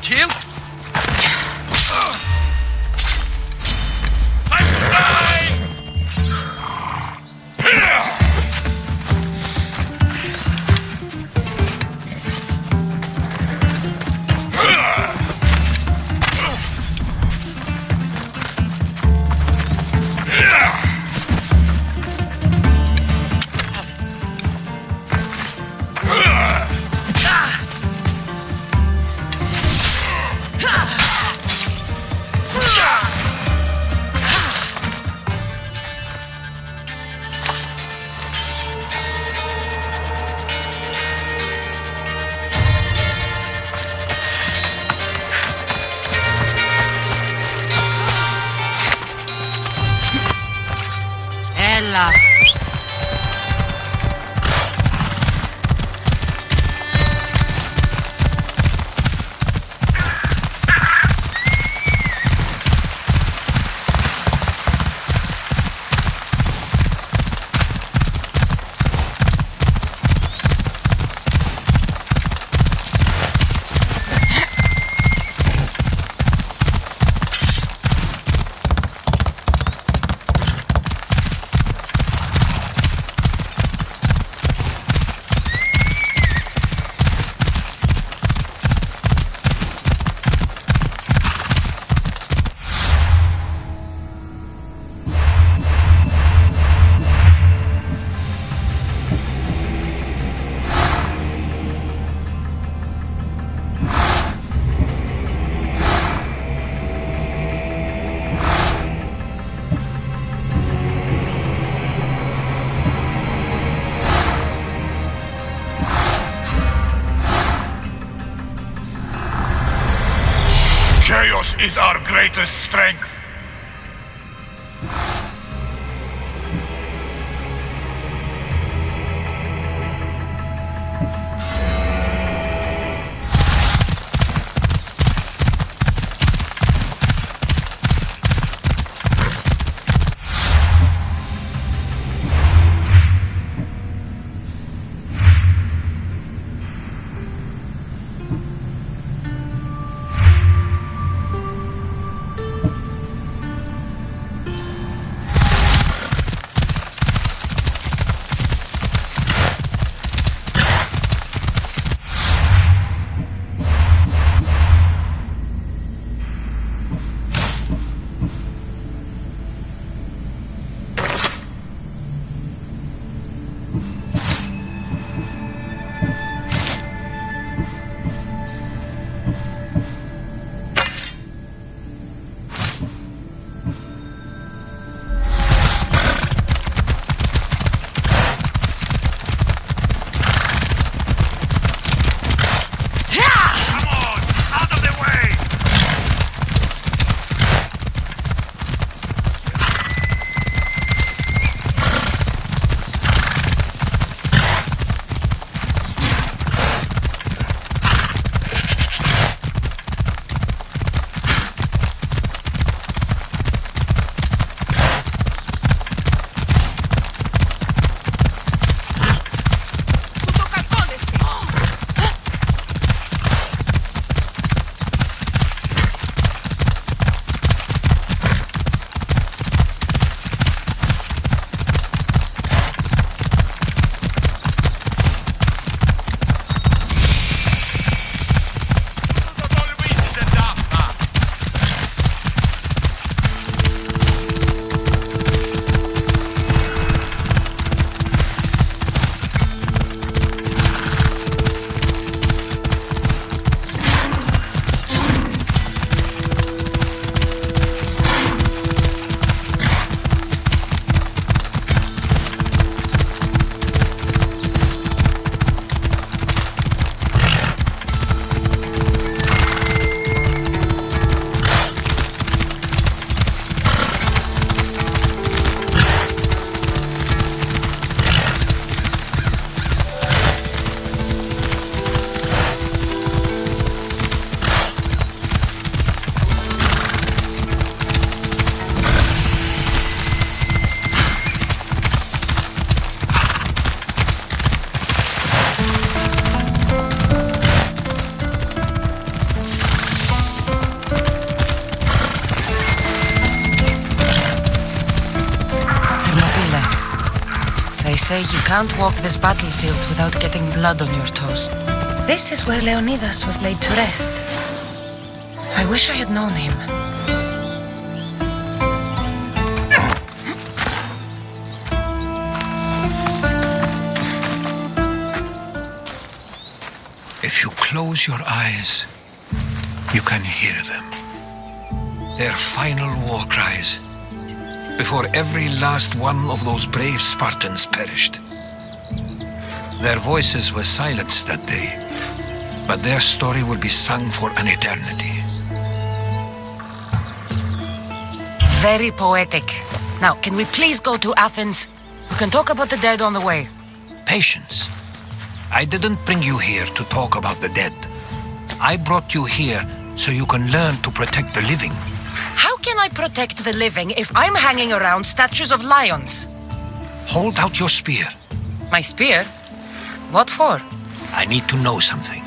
ถียงElla. Chaos is our greatest strength. They say you can't walk this battlefield without getting blood on your toes. This is where Leonidas was laid to rest. I wish I had known him. If you close your eyes, you can hear them. Their final war cries, before every last one of those brave Spartans perished. Their voices were silenced that day, but their story will be sung for an eternity. Very poetic. Now, can we please go to Athens? We can talk about the dead on the way. Patience. I didn't bring you here to talk about the dead. I brought you here so you can learn to protect the living. How can I protect the living if I'm hanging around statues of lions? Hold out your spear. My spear? What for? I need to know something.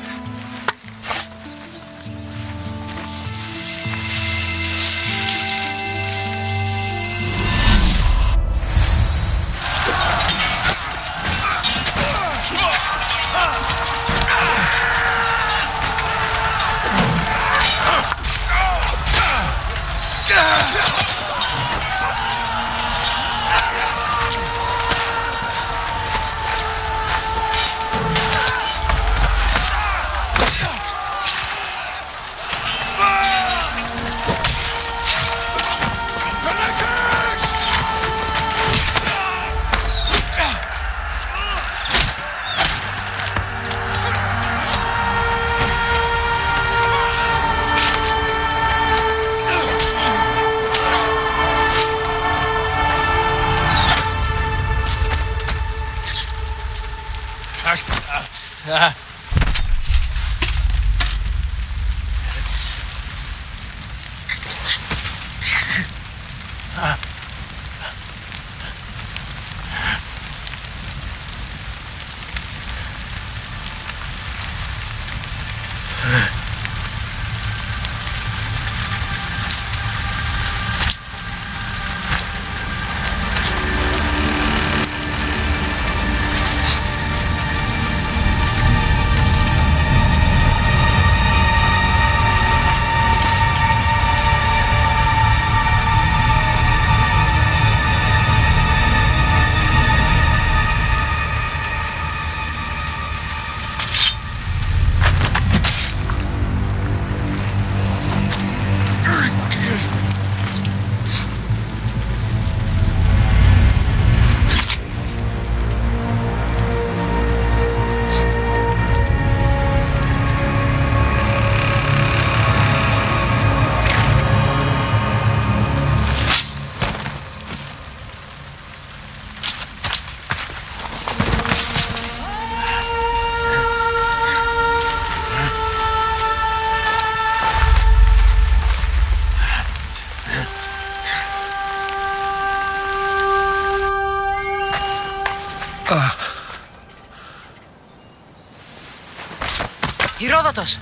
Herodotus!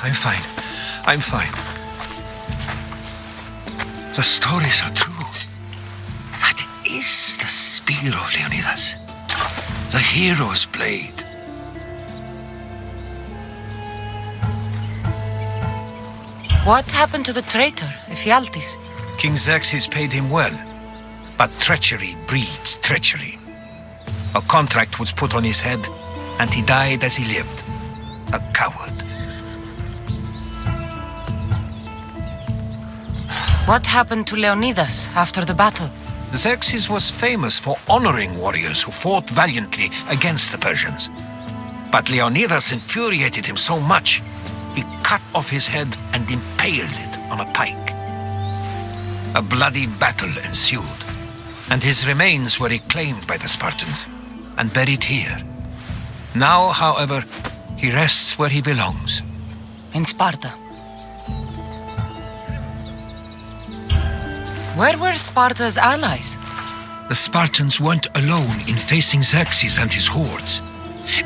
I'm fine. I'm fine. The stories are true. That is the spear of Leonidas. The hero's blade. What happened to the traitor, Ephialtes? King Xerxes paid him well, but treachery breeds treachery. A contract was put on his head, and he died as he lived. A coward. What happened to Leonidas after the battle? Xerxes was famous for honoring warriors who fought valiantly against the Persians. But Leonidas infuriated him so much, he cut off his head and impaled it on a pike. A bloody battle ensued, and his remains were reclaimed by the Spartans and buried here. Now, however, he rests where he belongs. In Sparta. Where were Sparta's allies? The Spartans weren't alone in facing Xerxes and his hordes.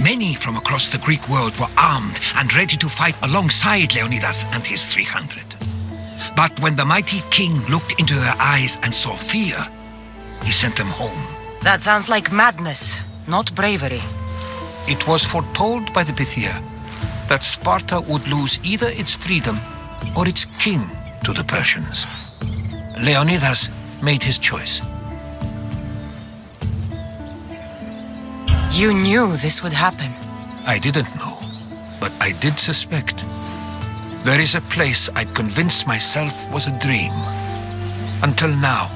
Many from across the Greek world were armed and ready to fight alongside Leonidas and his 300. But when the mighty king looked into their eyes and saw fear, he sent them home That sounds like madness, not bravery. It was foretold by the Pythia that Sparta would lose either its freedom or its king to the Persians. Leonidas made his choice. You knew this would happen. I didn't know, but I did suspect. There is a place I'd convinced myself was a dream. Until now.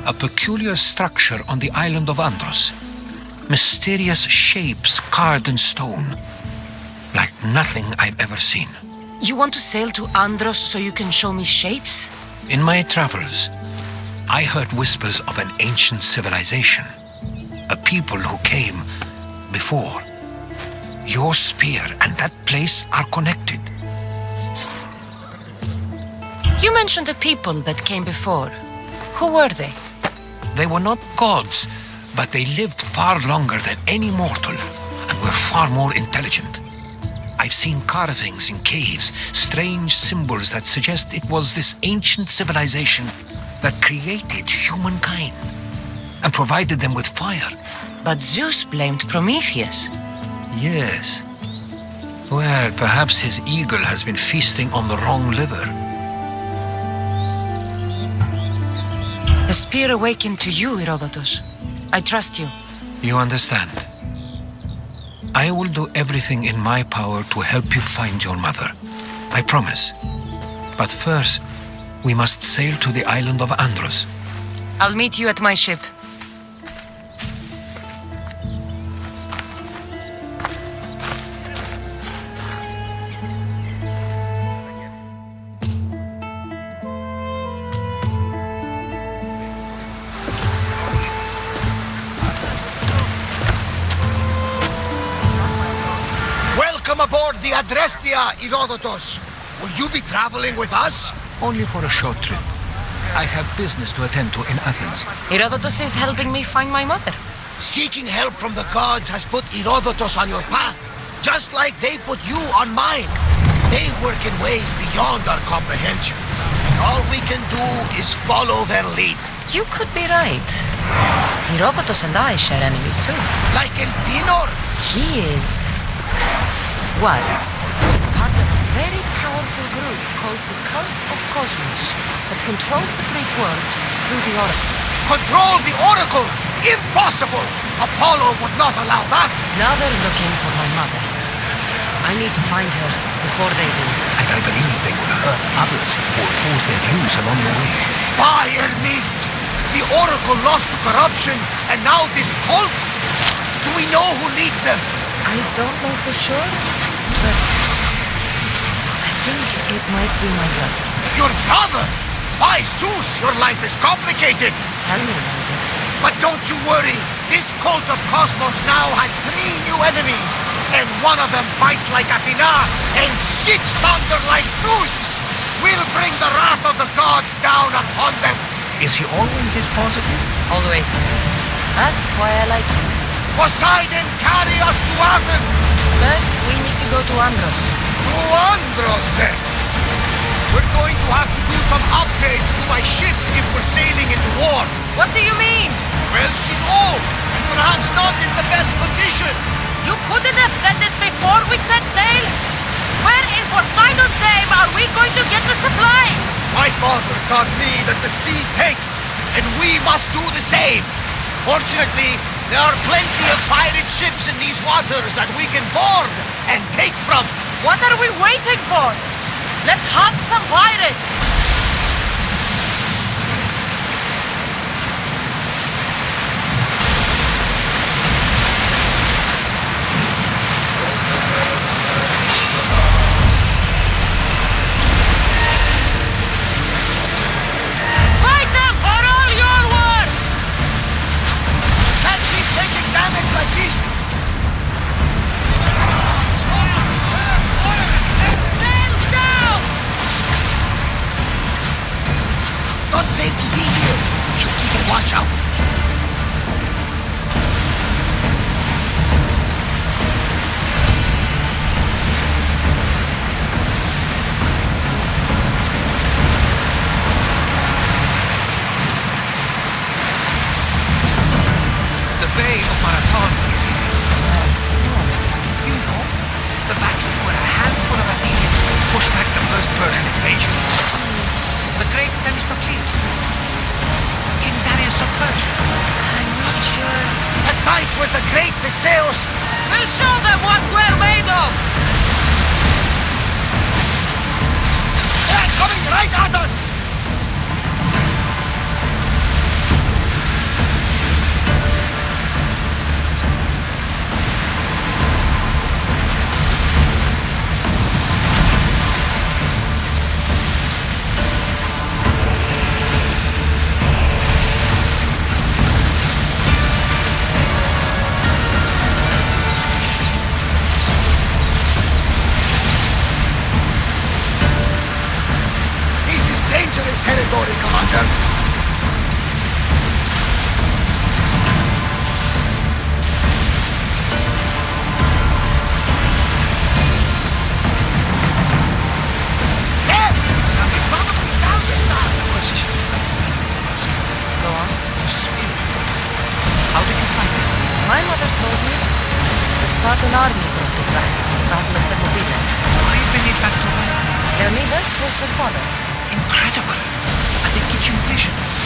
A peculiar structure on the island of Andros. Mysterious shapes carved in stone. Like nothing I've ever seen. You want to sail to Andros so you can show me shapes? In my travels, I heard whispers of an ancient civilization. A people who came before. Your spear and that place are connected. You mentioned a people that came before. Who were they? They were not gods, but they lived far longer than any mortal and were far more intelligent. I've seen carvings in caves, strange symbols that suggest it was this ancient civilization that created humankind and provided them with fire. But Zeus blamed Prometheus. Yes. Well, perhaps his eagle has been feasting on the wrong liver. The spear awakened to you, Herodotus. I trust you. You understand. I will do everything in my power to help you find your mother. I promise. But first, we must sail to the island of Andros. I'll meet you at my ship. Welcome aboard the Adrestia, Herodotus. Will you be traveling with us? Only for a short trip. I have business to attend to in Athens. Herodotus is helping me find my mother. Seeking help from the gods has put Herodotus on your path, just like they put you on mine. They work in ways beyond our comprehension, and all we can do is follow their lead. You could be right. Herodotus and I share enemies too. Like Elpinor? He was part of a very powerful group called the Cult of Cosmos that controls the Greek world through the Oracle. Control the Oracle? Impossible! Apollo would not allow that. Now they're looking for my mother. I need to find her before they do. And I believe they will hurt others or oppose their views along the way. By Hermes! The Oracle lost to corruption, and now this cult? Do we know who leads them? I don't know for sure, but I think it might be my brother. Your brother? By Zeus, your life is complicated. Tell me about it. But don't you worry. This cult of Cosmos now has 3 new enemies. And one of them fights like Athena and shits thunder like Zeus. We'll bring the wrath of the gods down upon them. Is he always this positive? Always. That's why I like him. Poseidon, carry us to Athens. First, we need to go to Andros. To Andros, then. We're going to have to do some upgrades to my ship if we're sailing into war. What do you mean? Well, she's old and perhaps not in the best condition. You couldn't have said this before we set sail. Where in Poseidon's name are we going to get the supply? My father taught me that the sea takes, and we must do the same. Fortunately, there are plenty of pirate ships in these waters that we can board and take from. What are we waiting for? Let's hunt some pirates! Fight them for all you're worth! Can't keep taking damage like this. Sails down! Bay of Marathon, is it? You know, the battle where a handful of Athenians pushed back the first Persian invasion. The great Themistocles. King Darius of Persia. I'm not sure. A sight with the great Viseus. We'll show them what we're made of! They're coming right at us! Dangerous territory, Commander. Yes! Something probably sounded that. Go on. How did you find it? My mother told me the Spartan army brought it back from the Battle of Thermopylae. Why bring it back to life? Leonidas was her father. Incredible. And it gives you visions.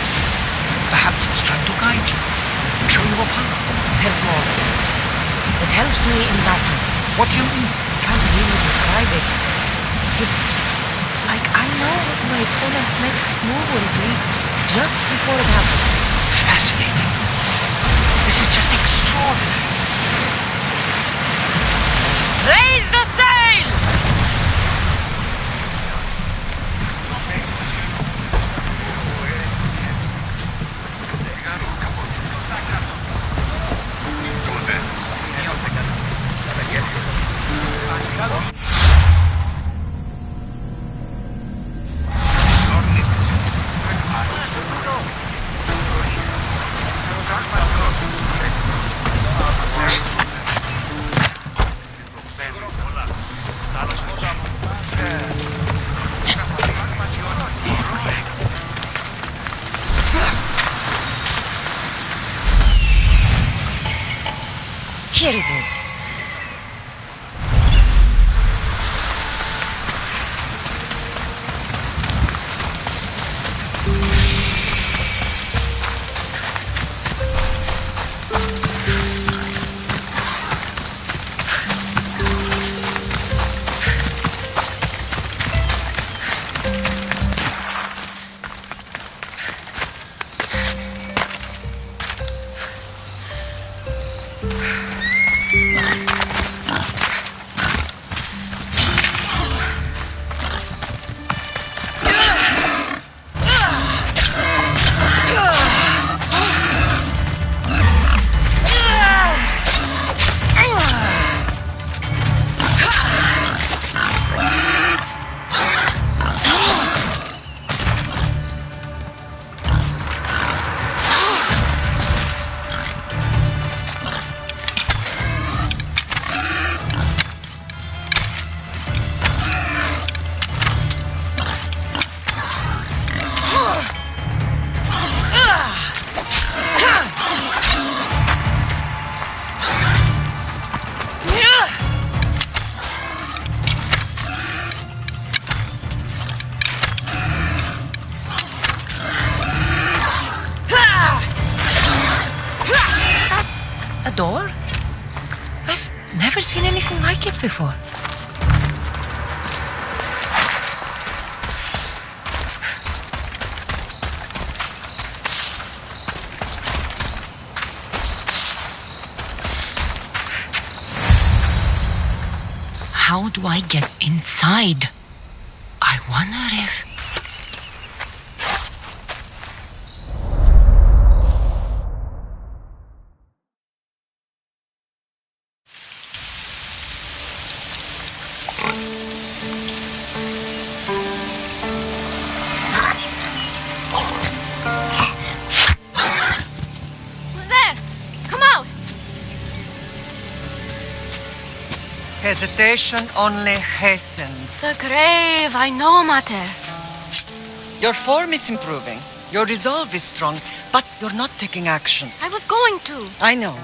Perhaps it's trying to guide you. Show you a path. There's more. It helps me in battle. What do you mean? Can't really describe it. It's like I know what my opponent's next move will be just before it happens. Fascinating. This is just extraordinary. Raise the sail! Here it is. Door? I've never seen anything like it before. How do I get inside? I wonder if... Hesitation only hastens. The grave, I know, Mater. Your form is improving. Your resolve is strong. But you're not taking action. I was going to. I know,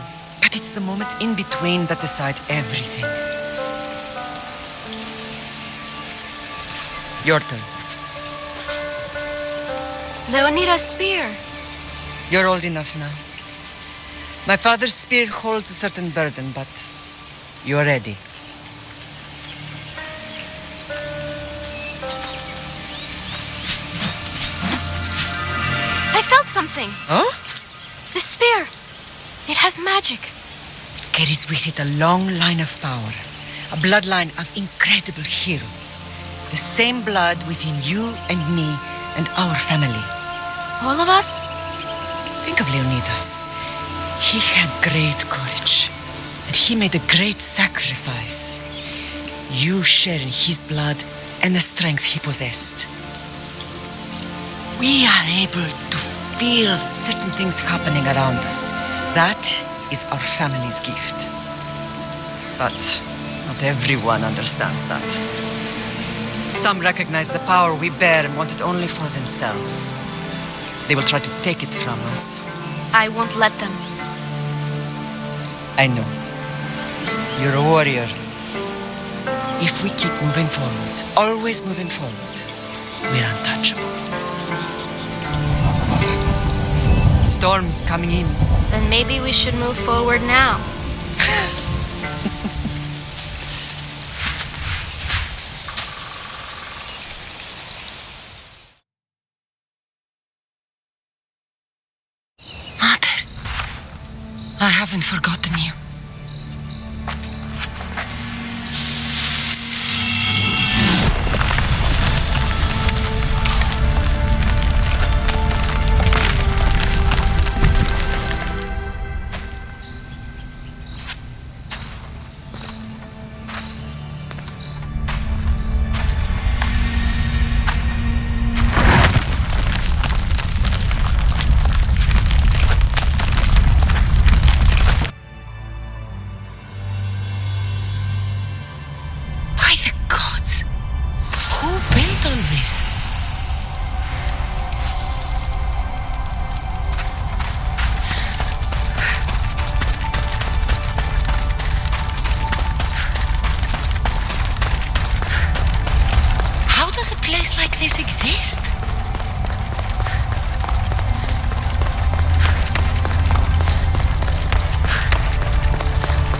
but it's the moments in between that decide everything. Your turn. Leonida's spear. You're old enough now. My father's spear holds a certain burden, but you're ready. I felt something. Huh? The spear. It has magic. Carries with it a long line of power. A bloodline of incredible heroes. The same blood within you and me and our family. All of us? Think of Leonidas. He had great courage. And he made a great sacrifice. You share in his blood and the strength he possessed. We are able to feel certain things happening around us. That is our family's gift. But not everyone understands that. Some recognize the power we bear and want it only for themselves. They will try to take it from us. I won't let them. I know. You're a warrior. If we keep moving forward, always moving forward, we're untouchable. Storm's coming in. Then maybe we should move forward now. Mother, I haven't forgotten you. This exist?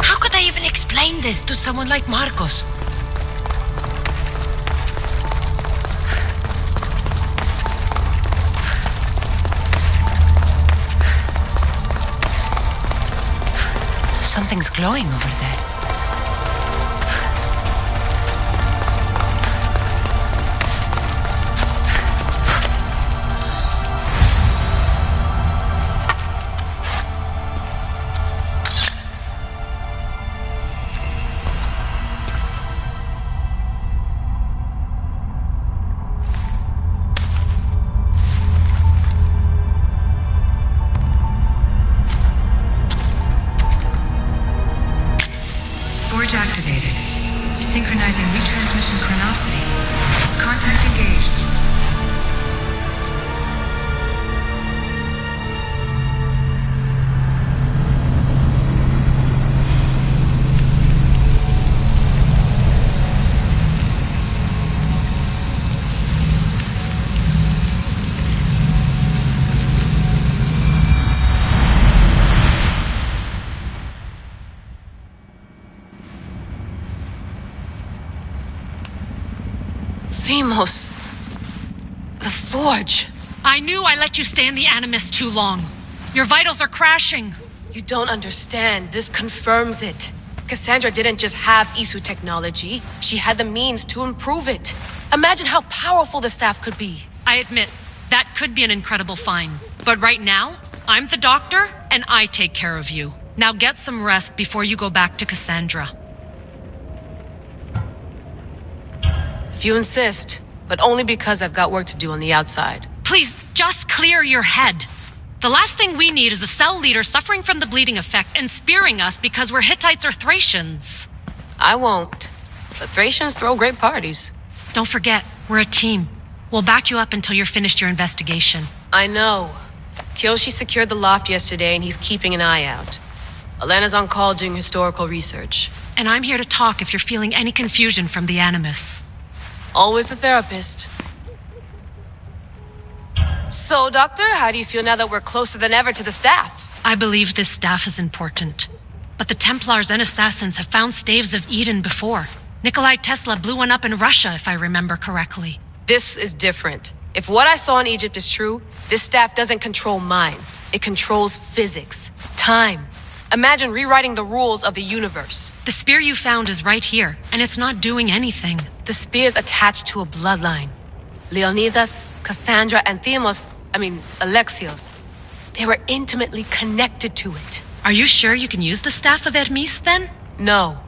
How could I even explain this to someone like Marcos? Something's glowing over there. Forge activated. Synchronizing retransmission chronicity. Contact engaged. Themos. The Forge. I knew I let you stay in the Animus too long. Your vitals are crashing. You don't understand. This confirms it. Cassandra didn't just have Isu technology. She had the means to improve it. Imagine how powerful the staff could be. I admit, that could be an incredible find. But right now, I'm the doctor, and I take care of you. Now get some rest before you go back to Cassandra. If you insist, but only because I've got work to do on the outside. Please, just clear your head. The last thing we need is a cell leader suffering from the bleeding effect and spearing us because we're Hittites or Thracians. I won't. But Thracians throw great parties. Don't forget, we're a team. We'll back you up until you're finished your investigation. I know. Kyoshi secured the loft yesterday and he's keeping an eye out. Elena's on call doing historical research. And I'm here to talk if you're feeling any confusion from the Animus. Always the therapist. So, Doctor, how do you feel now that we're closer than ever to the staff? I believe this staff is important. But the Templars and Assassins have found staves of Eden before. Nikolai Tesla blew one up in Russia, if I remember correctly. This is different. If what I saw in Egypt is true, this staff doesn't control minds. It controls physics, time. Imagine rewriting the rules of the universe. The spear you found is right here, and it's not doing anything. The spear's attached to a bloodline. Leonidas, Cassandra, and Alexios. They were intimately connected to it. Are you sure you can use the Staff of Hermes, then? No.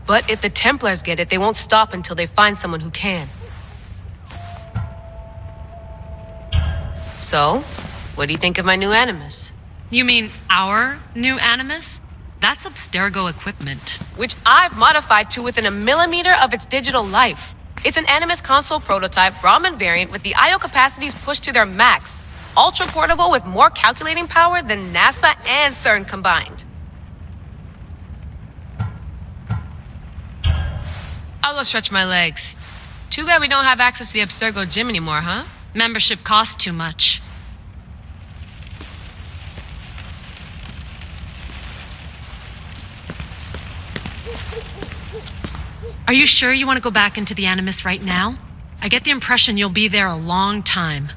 But if the Templars get it, they won't stop until they find someone who can. So, what do you think of my new Animus? You mean our new Animus? That's Abstergo equipment. Which I've modified to within a millimeter of its digital life. It's an Animus console prototype Brahmin variant with the I/O capacities pushed to their max. Ultra portable with more calculating power than NASA and CERN combined. I'll go stretch my legs. Too bad we don't have access to the Abstergo gym anymore, huh? Membership costs too much. Are you sure you want to go back into the Animus right now? I get the impression you'll be there a long time.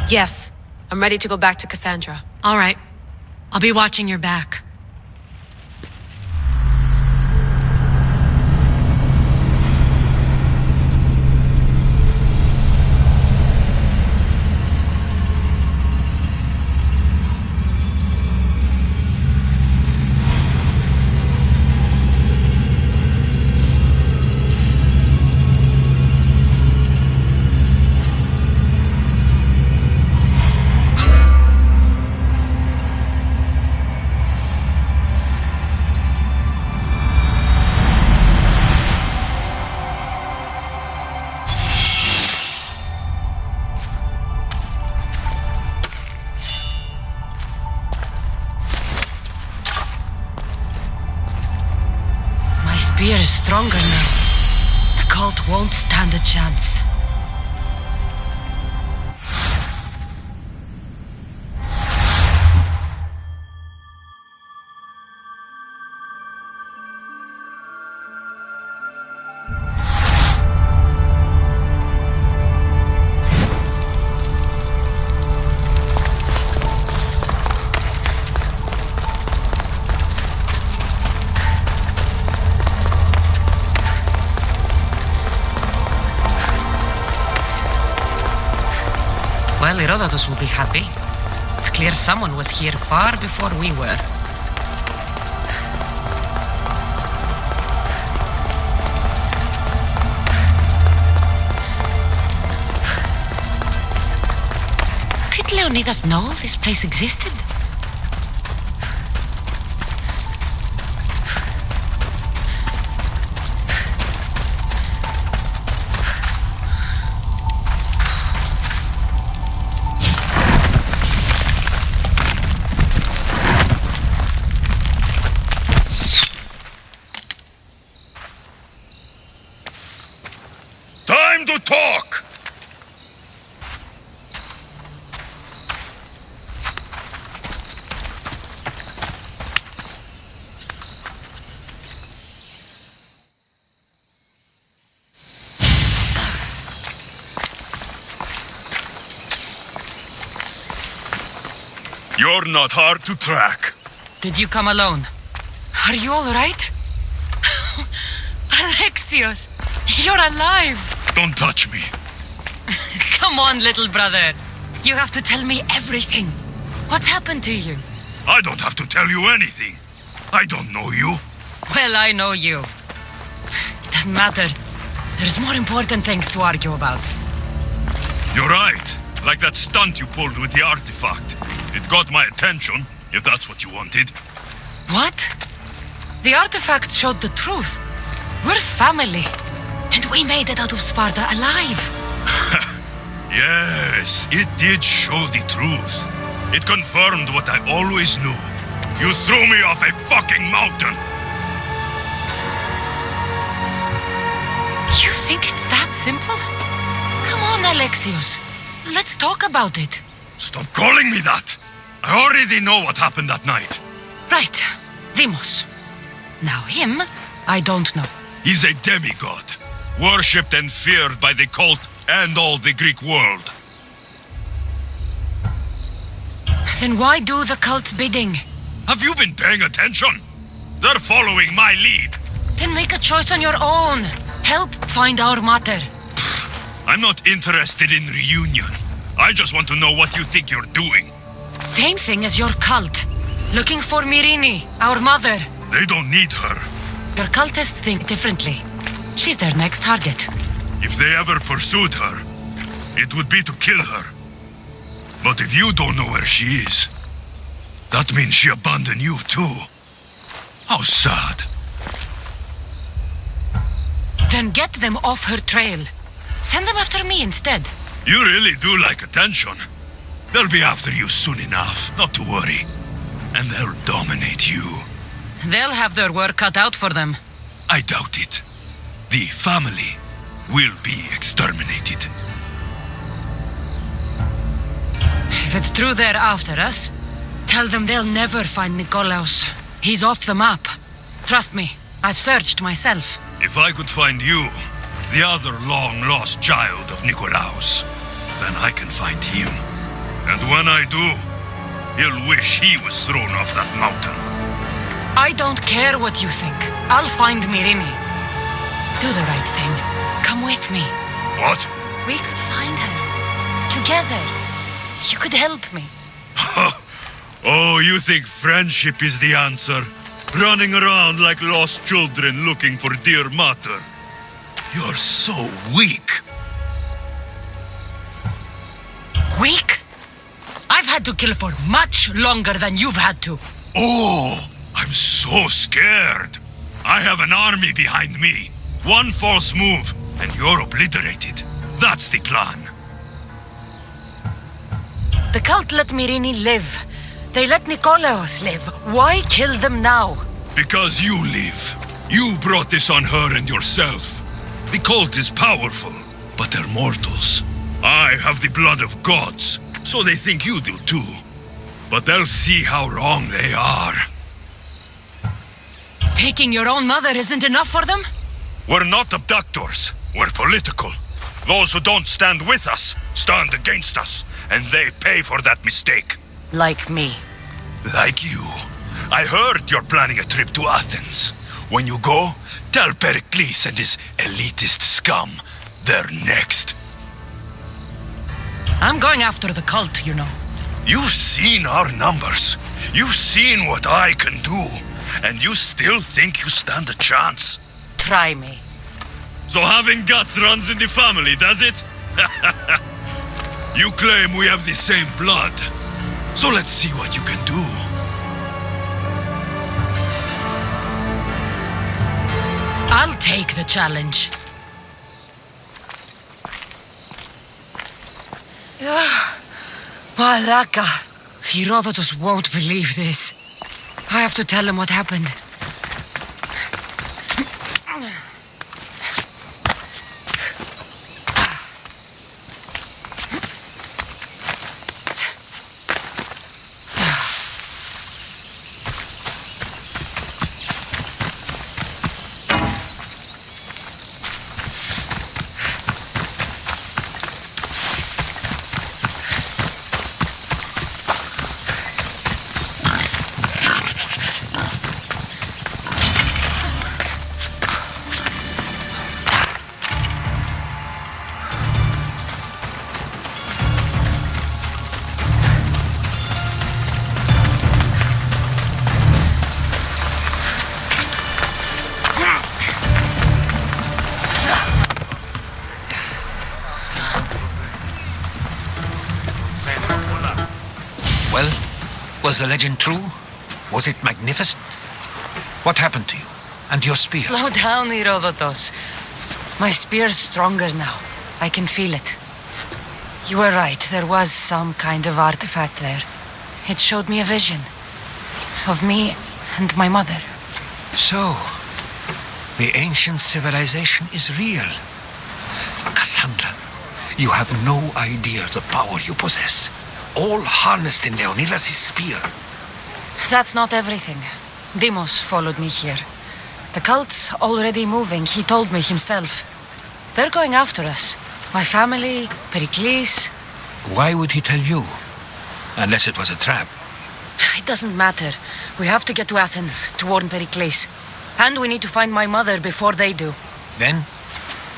Yes, I'm ready to go back to Cassandra. All right. I'll be watching your back. Spear is stronger now. The cult won't stand a chance. Well, Herodotus will be happy. It's clear someone was here far before we were. Did Leonidas know this place existed? Time to talk! You're not hard to track. Did you come alone? Are you all right? Alexios, you're alive! Don't touch me. Come on, little brother. You have to tell me everything. What's happened to you? I don't have to tell you anything. I don't know you. Well, I know you. It doesn't matter. There's more important things to argue about. You're right. Like that stunt you pulled with the artifact. It got my attention, if that's what you wanted. What? The artifact showed the truth. We're family. And we made it out of Sparta alive. Yes, it did show the truth. It confirmed what I always knew. You threw me off a fucking mountain! You think it's that simple? Come on, Alexios. Let's talk about it. Stop calling me that! I already know what happened that night. Right. Demos. Now him, I don't know. He's a demigod, worshipped and feared by the cult and all the Greek world. Then why do the cult's bidding? Have you been paying attention? They're following my lead. Then make a choice on your own. Help find our mater. I'm not interested in reunion. I just want to know what you think you're doing. Same thing as your cult. Looking for Mirini, our mother. They don't need her. Your cultists think differently. She's their next target. If they ever pursued her, it would be to kill her. But if you don't know where she is, that means she abandoned you too. How sad. Then get them off her trail. Send them after me instead. You really do like attention. They'll be after you soon enough, not to worry. And they'll dominate you. They'll have their work cut out for them. I doubt it. The family will be exterminated. If it's true they're after us, tell them they'll never find Nikolaos. He's off the map. Trust me, I've searched myself. If I could find you, the other long-lost child of Nikolaos, then I can find him. And when I do, he'll wish he was thrown off that mountain. I don't care what you think. I'll find Mirini. Do the right thing. Come with me. What? We could find her. Together. You could help me. Oh, you think friendship is the answer? Running around like lost children looking for dear mater. You're so weak. Weak? I've had to kill for much longer than you've had to. Oh, I'm so scared. I have an army behind me. One false move, and you're obliterated. That's the plan. The cult let Mirini live. They let Nikolaos live. Why kill them now? Because you live. You brought this on her and yourself. The cult is powerful, but they're mortals. I have the blood of gods, so they think you do too. But they'll see how wrong they are. Taking your own mother isn't enough for them? We're not abductors. We're political. Those who don't stand with us stand against us, and they pay for that mistake. Like me. Like you. I heard you're planning a trip to Athens. When you go, tell Pericles and his elitist scum they're next. I'm going after the cult, you know. You've seen our numbers. You've seen what I can do. And you still think you stand a chance? Try me. So having guts runs in the family, does it? You claim we have the same blood. So let's see what you can do. I'll take the challenge. Malaka. Herodotus won't believe this. I have to tell him what happened. Well, was the legend true? Was it magnificent? What happened to you? And your spear? Slow down, Herodotus. My spear's stronger now. I can feel it. You were right. There was some kind of artifact there. It showed me a vision of me and my mother. So, the ancient civilization is real. Cassandra, you have no idea the power you possess. All harnessed in Leonidas' spear. That's not everything. Deimos followed me here. The cult's already moving, he told me himself. They're going after us. My family, Pericles. Why would he tell you? Unless it was a trap. It doesn't matter. We have to get to Athens to warn Pericles. And we need to find my mother before they do. Then,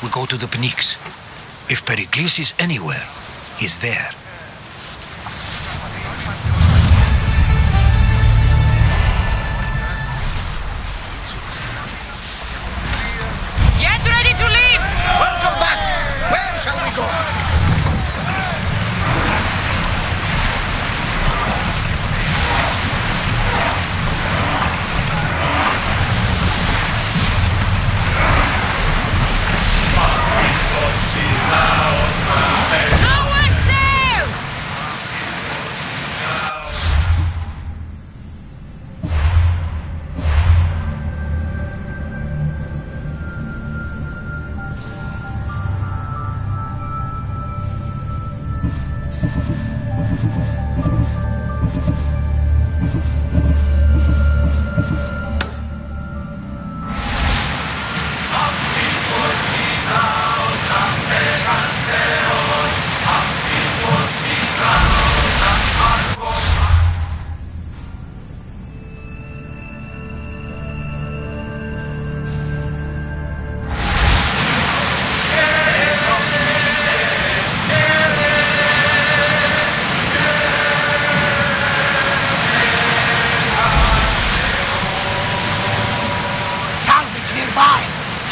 we go to the Pnyx. If Pericles is anywhere, he's there. Get ready to leave! Welcome back! Where shall we go?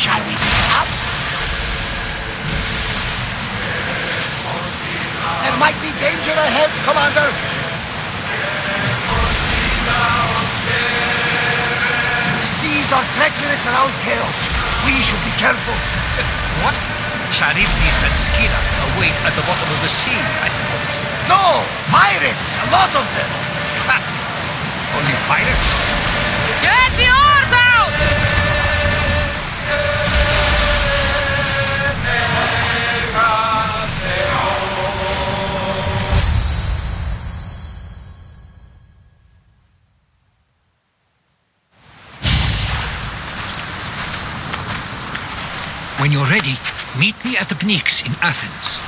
Shall we pick it up? There might be danger ahead, Commander. The seas are treacherous around Chaos. We should be careful. What? Charybdis and Scylla await at the bottom of the sea, I suppose. No! Pirates! A lot of them! Ha! Only pirates? Get the oars out! When you're ready, meet me at the Pnyx in Athens.